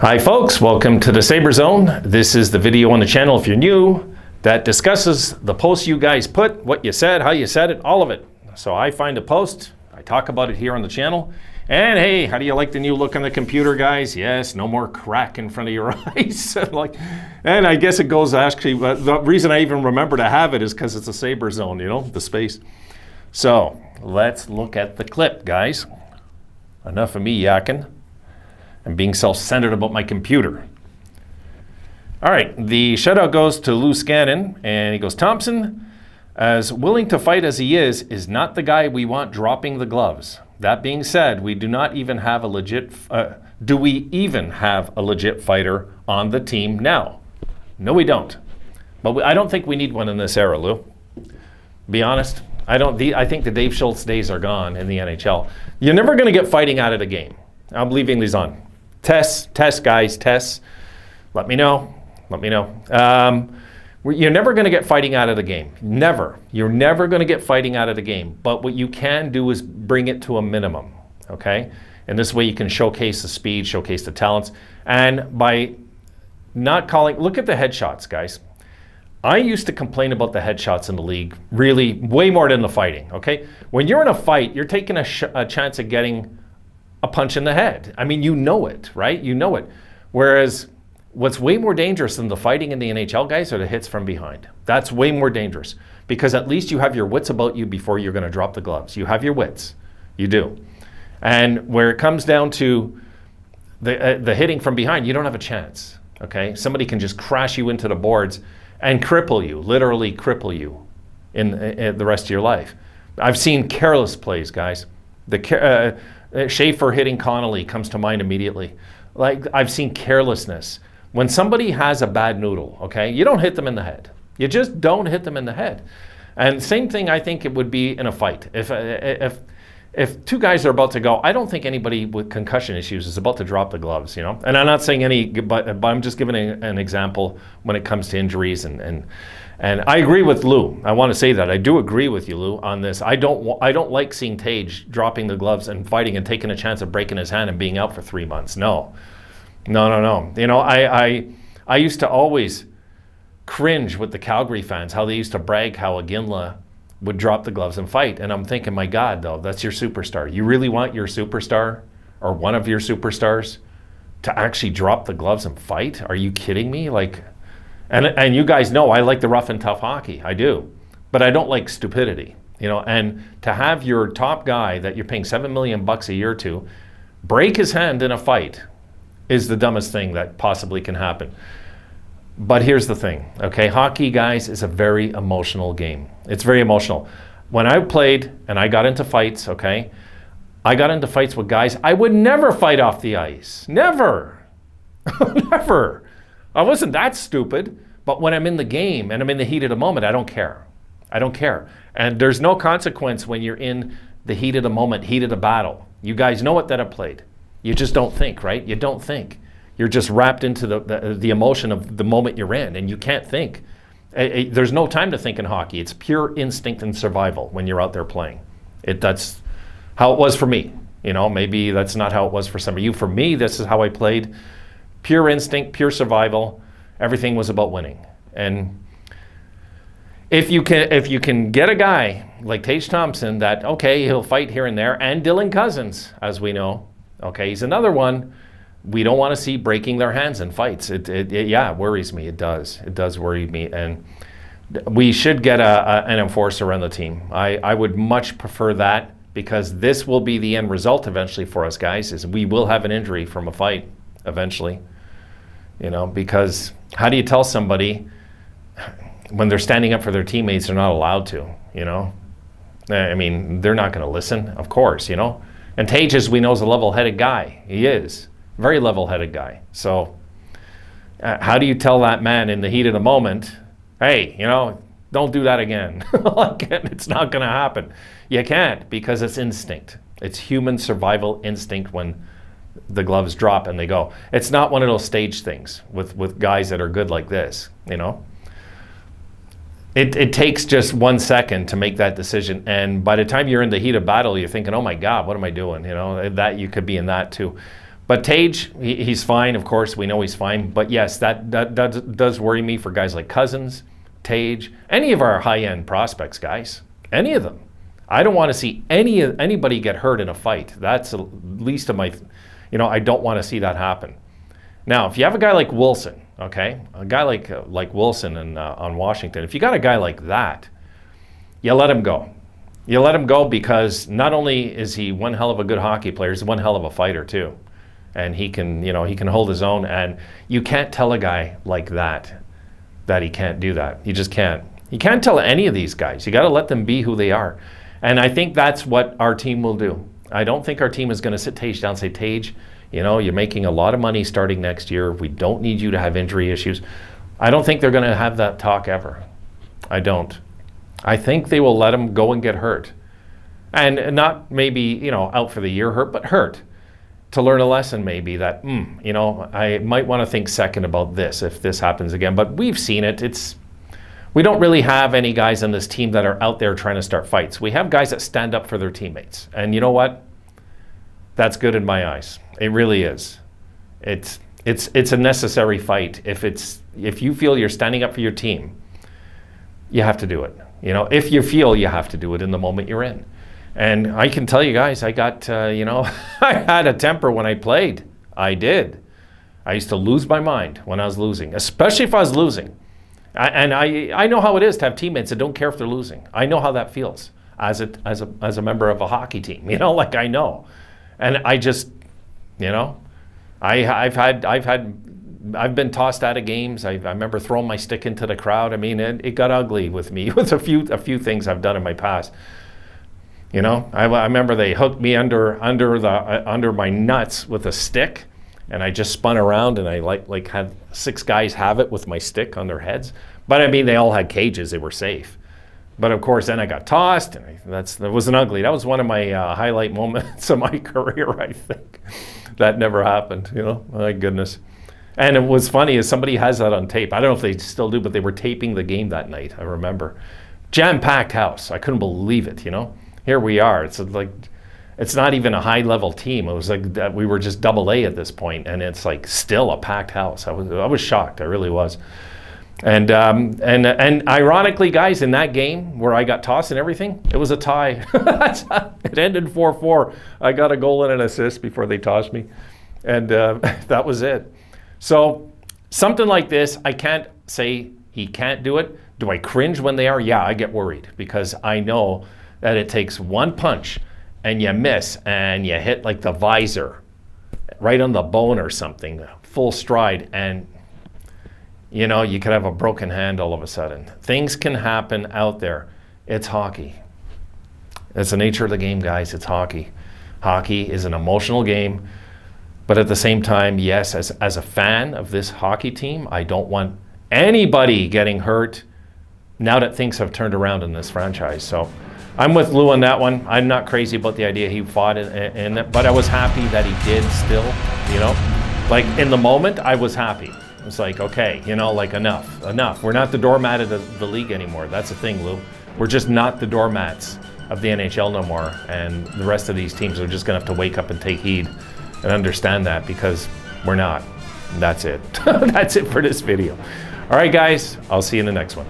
Hi folks, welcome to the Sabre Zone. This is the video on the channel, if you're new, that discusses the posts you guys put, what you said, how you said it, all of it. So I find a post, I talk about it here on the channel, and hey, how do you like the new look on the computer, guys? Yes, no more crack in front of your eyes. And I guess it goes actually, the reason I even remember to have it is because it's a Sabre Zone, you know, the space. So let's look at the clip, guys. Enough of me yakking and being self-centered about my computer. All right, the shutout goes to Lou Scannon, and he goes, Thompson, as willing to fight as he is not the guy we want dropping the gloves. That being said, we do not even have a legit, do we even have a legit fighter on the team now? No, we don't. But I don't think we need one in this era, Lou. Be honest, I think the Dave Schultz days are gone in the NHL. You're never gonna get fighting out of the game. I'm leaving these on. Tests, guys, tests. Let me know. You're never going to get fighting out of the game. Never. You're never going to get fighting out of the game. But what you can do is bring it to a minimum, okay? And this way you can showcase the speed, showcase the talents. And by not calling, look at the headshots, guys. I used to complain about the headshots in the league, really way more than the fighting, okay? When you're in a fight, you're taking a chance of getting a punch in the head. I mean, you know it, right? You know it. Whereas what's way more dangerous than the fighting in the NHL, guys, are the hits from behind. That's way more dangerous because at least you have your wits about you before you're going to drop the gloves. You have your wits. You do. And where it comes down to the hitting from behind, you don't have a chance, okay? Somebody can just crash you into the boards and cripple you, literally cripple you in the rest of your life. I've seen careless plays, guys. Schaefer hitting Connolly comes to mind immediately. Like, I've seen carelessness. When somebody has a bad noodle, okay, you don't hit them in the head. You just don't hit them in the head. And same thing I think it would be in a fight. If two guys are about to go, I don't think anybody with concussion issues is about to drop the gloves, you know? And I'm not saying any, but I'm just giving an example when it comes to injuries and I agree with Lou. I want to say that. I do agree with you, Lou, on this. I don't like seeing Tage dropping the gloves and fighting and taking a chance of breaking his hand and being out for 3 months. No. You know, I used to always cringe with the Calgary fans, how they used to brag how Iginla would drop the gloves and fight. And I'm thinking, my God, though, that's your superstar. You really want your superstar or one of your superstars to actually drop the gloves and fight? Are you kidding me? Like... And you guys know I like the rough and tough hockey. I do. But I don't like stupidity. You know, and to have your top guy that you're paying $7 million a year to break his hand in a fight is the dumbest thing that possibly can happen. But here's the thing, okay? Hockey, guys, is a very emotional game. It's very emotional. When I played and I got into fights, okay, I got into fights with guys I would never fight off the ice. Never. Never. I wasn't that stupid, but when I'm in the game and I'm in the heat of the moment, I don't care. I don't care. And there's no consequence when you're in the heat of the moment, heat of the battle. You guys know what that I've played. You just don't think, right? You don't think. You're just wrapped into the emotion of the moment you're in, and you can't think. There's no time to think in hockey. It's pure instinct and survival when you're out there playing. That's how it was for me. You know, maybe that's not how it was for some of you. For me, this is how I played. Pure instinct, pure survival. Everything was about winning. And if you can get a guy like Tage Thompson that, okay, he'll fight here and there, and Dylan Cousins, as we know, okay, he's another one we don't want to see breaking their hands in fights. Yeah, it worries me. It does. It does worry me. And we should get an enforcer on the team. I would much prefer that, because this will be the end result eventually for us guys, is we will have an injury from a fight eventually. You know, because how do you tell somebody when they're standing up for their teammates they're not allowed to, you know? I mean, they're not going to listen, of course, you know? And Tage, as we know, is a level-headed guy. He is. Very level-headed guy. So how do you tell that man in the heat of the moment, hey, you know, don't do that again? It's not going to happen. You can't, because it's instinct. It's human survival instinct when the gloves drop and they go. It's not one of those stage things with guys that are good like this, you know? It takes just 1 second to make that decision, and by the time you're in the heat of battle, you're thinking, oh my God, what am I doing? You know, that you could be in that too. But Tage, he's fine, of course. We know he's fine. But yes, that does worry me for guys like Cousins, Tage, any of our high-end prospects, guys. Any of them. I don't want to see anybody get hurt in a fight. That's the least of my, I don't want to see that happen. Now, if you have a guy like Wilson, okay, a guy like Wilson on Washington, if you got a guy like that, you let him go. You let him go because not only is he one hell of a good hockey player, he's one hell of a fighter too. And he can, he can hold his own. And you can't tell a guy like that he can't do that. You just can't. You can't tell any of these guys. You got to let them be who they are. And I think that's what our team will do. I don't think our team is going to sit Tage down and say, Tage, you're making a lot of money starting next year. We don't need you to have injury issues. I don't think they're going to have that talk ever. I don't. I think they will let him go and get hurt. And not maybe, out for the year hurt, but hurt. To learn a lesson maybe that, I might want to think second about this if this happens again. But we've seen it. We don't really have any guys on this team that are out there trying to start fights. We have guys that stand up for their teammates. And you know what? That's good in my eyes. It really is. It's a necessary fight. If you feel you're standing up for your team, you have to do it. If you feel you have to do it in the moment you're in. And I can tell you guys, I got, I had a temper when I played. I did. I used to lose my mind when I was losing, especially if I was losing. I know how it is to have teammates that don't care if they're losing. I know how that feels as a member of a hockey team. I know. And I just, I've been tossed out of games. I remember throwing my stick into the crowd. I mean, it got ugly with me with a few things I've done in my past. I remember they hooked me under my nuts with a stick, and I just spun around, and I like had 6 guys have it with my stick on their heads. But I mean, they all had cages; they were safe. But of course, then I got tossed, and that wasn't ugly. That was one of my highlight moments of my career, I think. That never happened. My goodness. And it was funny is somebody has that on tape. I don't know if they still do, but they were taping the game that night. I remember, jam-packed house. I couldn't believe it. Here we are. It's not even a high-level team. It was like that we were just double A at this point, and it's like still a packed house. I was shocked. I really was. And ironically, guys, in that game where I got tossed and everything, it was a tie. It ended 4-4. I got a goal and an assist before they tossed me, and that was it. So something like this, I can't say he can't do it. Do I cringe when they are? Yeah, I get worried because I know that it takes one punch and you miss and you hit like the visor right on the bone or something, full stride, and you could have a broken hand all of a sudden. Things can happen out there. It's hockey. It's the nature of the game, guys. It's hockey. Hockey is an emotional game. But at the same time, yes, as a fan of this hockey team, I don't want anybody getting hurt now that things have turned around in this franchise. So I'm with Lou on that one. I'm not crazy about the idea he fought in it, but I was happy that he did still, Like in the moment, I was happy. It's like, okay, enough. We're not the doormat of the league anymore. That's the thing, Lou. We're just not the doormats of the NHL no more. And the rest of these teams are just going to have to wake up and take heed and understand that because we're not. That's it. That's it for this video. All right, guys, I'll see you in the next one.